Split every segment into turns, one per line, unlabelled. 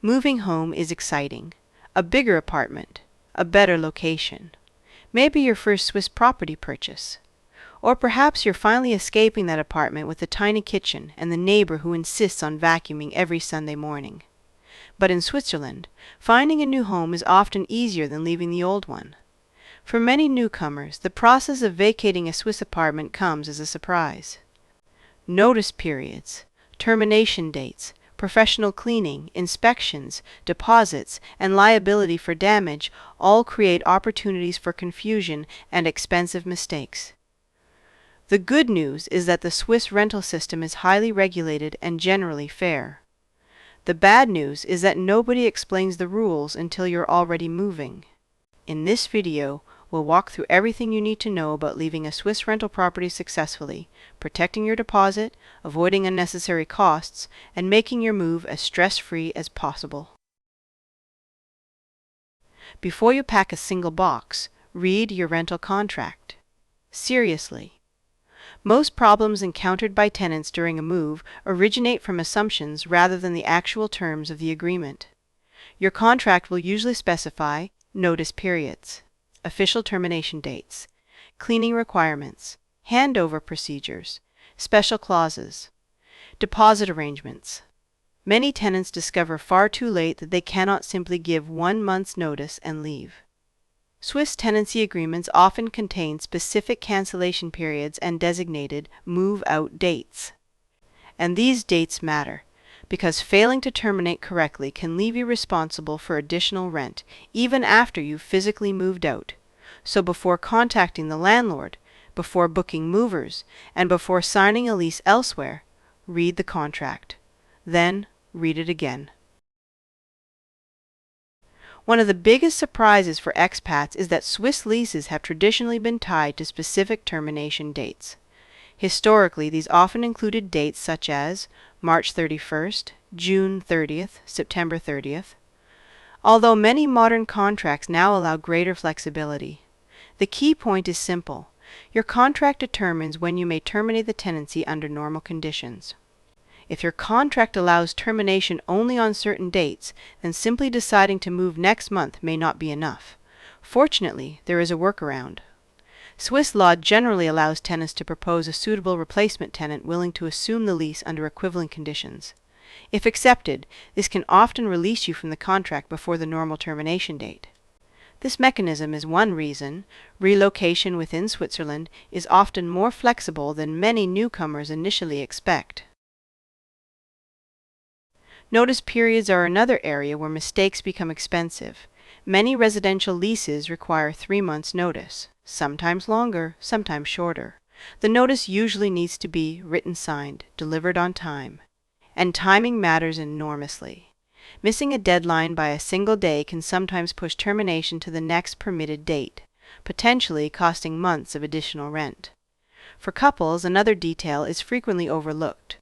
Moving home is exciting. A bigger apartment, a better location. Maybe your first Swiss property purchase. Or perhaps you're finally escaping that apartment with a tiny kitchen and the neighbor who insists on vacuuming every Sunday morning. But in Switzerland, finding a new home is often easier than leaving the old one. For many newcomers, the process of vacating a Swiss apartment comes as a surprise. Notice periods, termination dates, professional cleaning, inspections, deposits, and liability for damage all create opportunities for confusion and expensive mistakes. The good news is that the Swiss rental system is highly regulated and generally fair. The bad news is that nobody explains the rules until you're already moving. In this video, we'll walk through everything you need to know about leaving a Swiss rental property successfully, protecting your deposit, avoiding unnecessary costs, and making your move as stress-free as possible. Before you pack a single box, read your rental contract. Seriously. Most problems encountered by tenants during a move originate from assumptions rather than the actual terms of the agreement. Your contract will usually specify notice periods, official termination dates, cleaning requirements, handover procedures, special clauses, deposit arrangements. Many tenants discover far too late that they cannot simply give 1 month's notice and leave. Swiss tenancy agreements often contain specific cancellation periods and designated move-out dates. And these dates matter, because failing to terminate correctly can leave you responsible for additional rent, even after you've physically moved out. So before contacting the landlord, before booking movers, and before signing a lease elsewhere, read the contract. Then read it again. One of the biggest surprises for expats is that Swiss leases have traditionally been tied to specific termination dates. Historically, these often included dates such as March 31st, June 30th, September 30th. Although many modern contracts now allow greater flexibility, the key point is simple. Your contract determines when you may terminate the tenancy under normal conditions. If your contract allows termination only on certain dates, then simply deciding to move next month may not be enough. Fortunately, there is a workaround. Swiss law generally allows tenants to propose a suitable replacement tenant willing to assume the lease under equivalent conditions. If accepted, this can often release you from the contract before the normal termination date. This mechanism is one reason relocation within Switzerland is often more flexible than many newcomers initially expect. Notice periods are another area where mistakes become expensive. Many residential leases require 3 months' notice, sometimes longer, sometimes shorter. The notice usually needs to be written signed, delivered on time. And timing matters enormously. Missing a deadline by a single day can sometimes push termination to the next permitted date, potentially costing months of additional rent. For couples, another detail is frequently overlooked.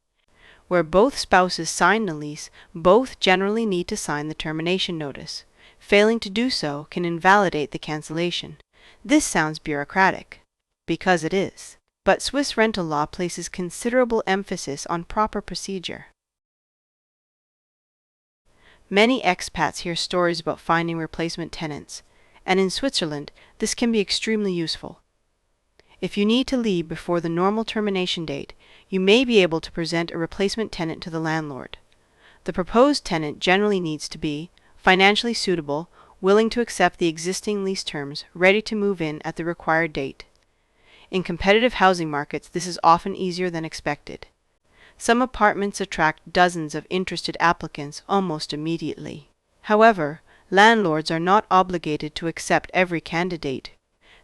Where both spouses sign the lease, both generally need to sign the termination notice. Failing to do so can invalidate the cancellation. This sounds bureaucratic, because it is. But Swiss rental law places considerable emphasis on proper procedure. Many expats hear stories about finding replacement tenants, and in Switzerland, this can be extremely useful. If you need to leave before the normal termination date, you may be able to present a replacement tenant to the landlord. The proposed tenant generally needs to be financially suitable, willing to accept the existing lease terms, ready to move in at the required date. In competitive housing markets, this is often easier than expected. Some apartments attract dozens of interested applicants almost immediately. However, landlords are not obligated to accept every candidate.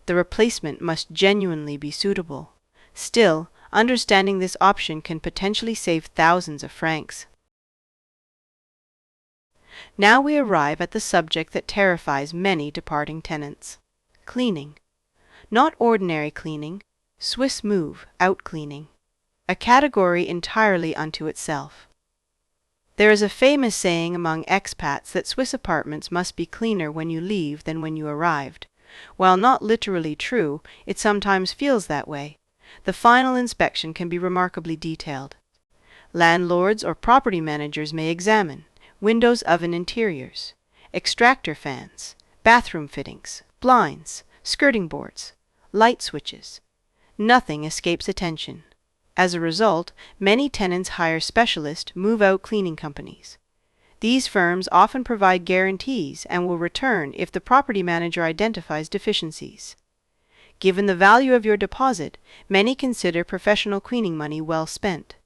The replacement must genuinely be suitable. Still, understanding this option can potentially save thousands of francs. Now we arrive at the subject that terrifies many departing tenants: cleaning. Not ordinary cleaning, Swiss move-out cleaning, a category entirely unto itself. There is a famous saying among expats that Swiss apartments must be cleaner when you leave than when you arrived. While not literally true, it sometimes feels that way. The final inspection can be remarkably detailed. Landlords or property managers may examine, windows, oven interiors, extractor fans, bathroom fittings, blinds, skirting boards, light switches. Nothing escapes attention. As a result, many tenants hire specialist move-out cleaning companies. These firms often provide guarantees and will return if the property manager identifies deficiencies. Given the value of your deposit, many consider professional cleaning money well spent.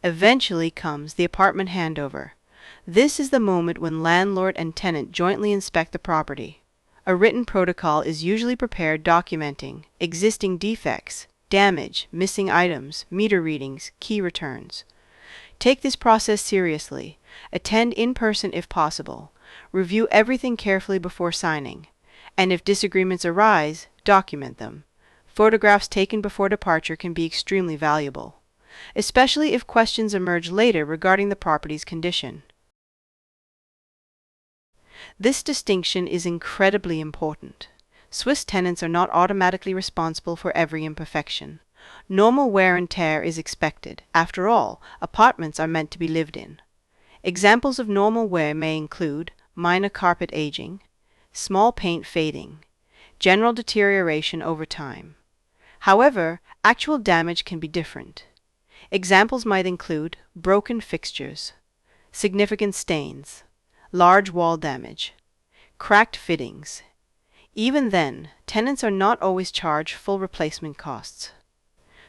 Eventually comes the apartment handover. This is the moment when landlord and tenant jointly inspect the property. A written protocol is usually prepared documenting existing defects, damage, missing items, meter readings, key returns. Take this process seriously. Attend in person if possible. Review everything carefully before signing. And if disagreements arise, document them. Photographs taken before departure can be extremely valuable, especially if questions emerge later regarding the property's condition. This distinction is incredibly important. Swiss tenants are not automatically responsible for every imperfection. Normal wear and tear is expected. After all, apartments are meant to be lived in. Examples of normal wear may include minor carpet aging, small paint fading, general deterioration over time. However, actual damage can be different. Examples might include broken fixtures, significant stains, large wall damage, cracked fittings. Even then, tenants are not always charged full replacement costs.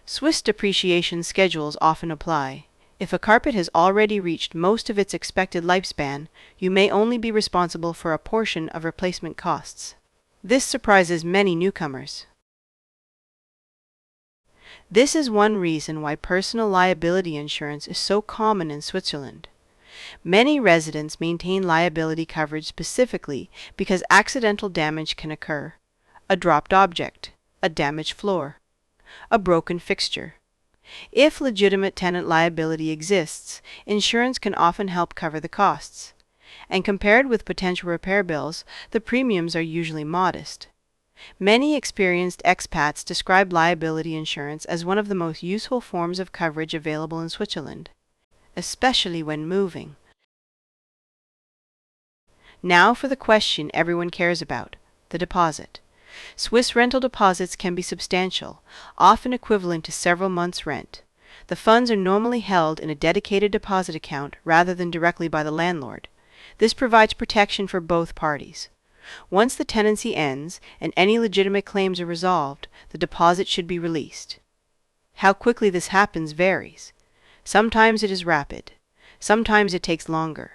Swiss depreciation schedules often apply. If a carpet has already reached most of its expected lifespan, you may only be responsible for a portion of replacement costs. This surprises many newcomers. This is one reason why personal liability insurance is so common in Switzerland. Many residents maintain liability coverage specifically because accidental damage can occur. A dropped object, a damaged floor, a broken fixture. If legitimate tenant liability exists, insurance can often help cover the costs. And compared with potential repair bills, the premiums are usually modest. Many experienced expats describe liability insurance as one of the most useful forms of coverage available in Switzerland, especially when moving. Now for the question everyone cares about, the deposit. Swiss rental deposits can be substantial, often equivalent to several months' rent. The funds are normally held in a dedicated deposit account rather than directly by the landlord. This provides protection for both parties. Once the tenancy ends and any legitimate claims are resolved, the deposit should be released. How quickly this happens varies. Sometimes it is rapid. Sometimes it takes longer,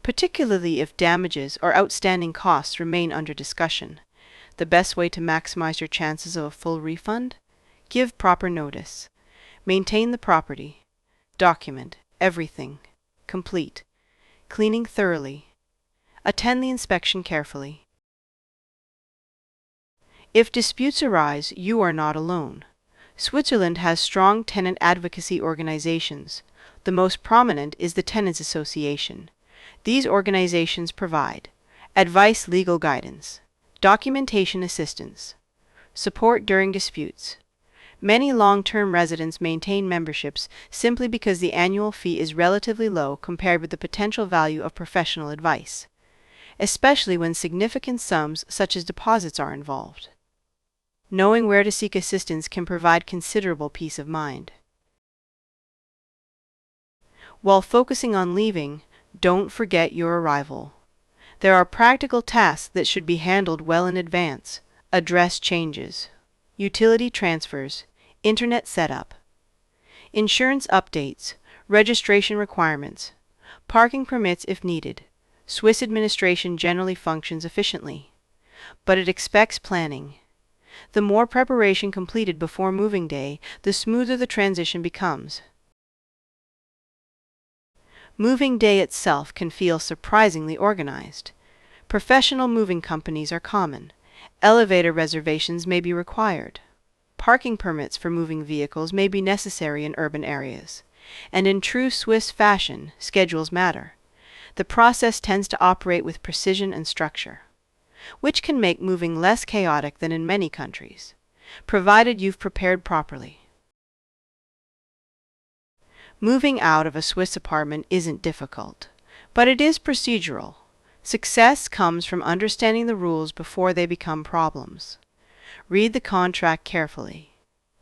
particularly if damages or outstanding costs remain under discussion. The best way to maximize your chances of a full refund? Give proper notice. Maintain the property. Document everything. Complete. Cleaning thoroughly. Attend the inspection carefully. If disputes arise, you are not alone. Switzerland has strong tenant advocacy organizations. The most prominent is the Tenants Association. These organizations provide advice, legal guidance, documentation assistance, support during disputes. Many long-term residents maintain memberships simply because the annual fee is relatively low compared with the potential value of professional advice, especially when significant sums such as deposits are involved. Knowing where to seek assistance can provide considerable peace of mind. While focusing on leaving, don't forget your arrival. There are practical tasks that should be handled well in advance. Address changes, utility transfers, internet setup, insurance updates, registration requirements, parking permits if needed. Swiss administration generally functions efficiently, but it expects planning. The more preparation completed before moving day, the smoother the transition becomes. Moving day itself can feel surprisingly organized. Professional moving companies are common. Elevator reservations may be required. Parking permits for moving vehicles may be necessary in urban areas. And in true Swiss fashion, schedules matter. The process tends to operate with precision and structure, which can make moving less chaotic than in many countries, provided you've prepared properly. Moving out of a Swiss apartment isn't difficult, but it is procedural. Success comes from understanding the rules before they become problems. Read the contract carefully.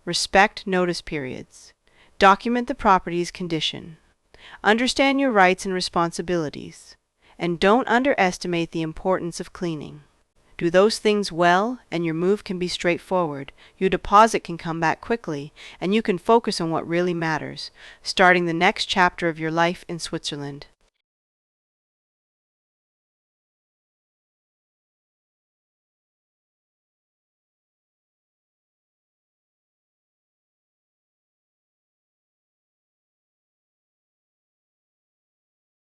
Respect notice periods. Document the property's condition. Understand your rights and responsibilities. And don't underestimate the importance of cleaning. Do those things well, and your move can be straightforward. Your deposit can come back quickly, and you can focus on what really matters, starting the next chapter of your life in Switzerland.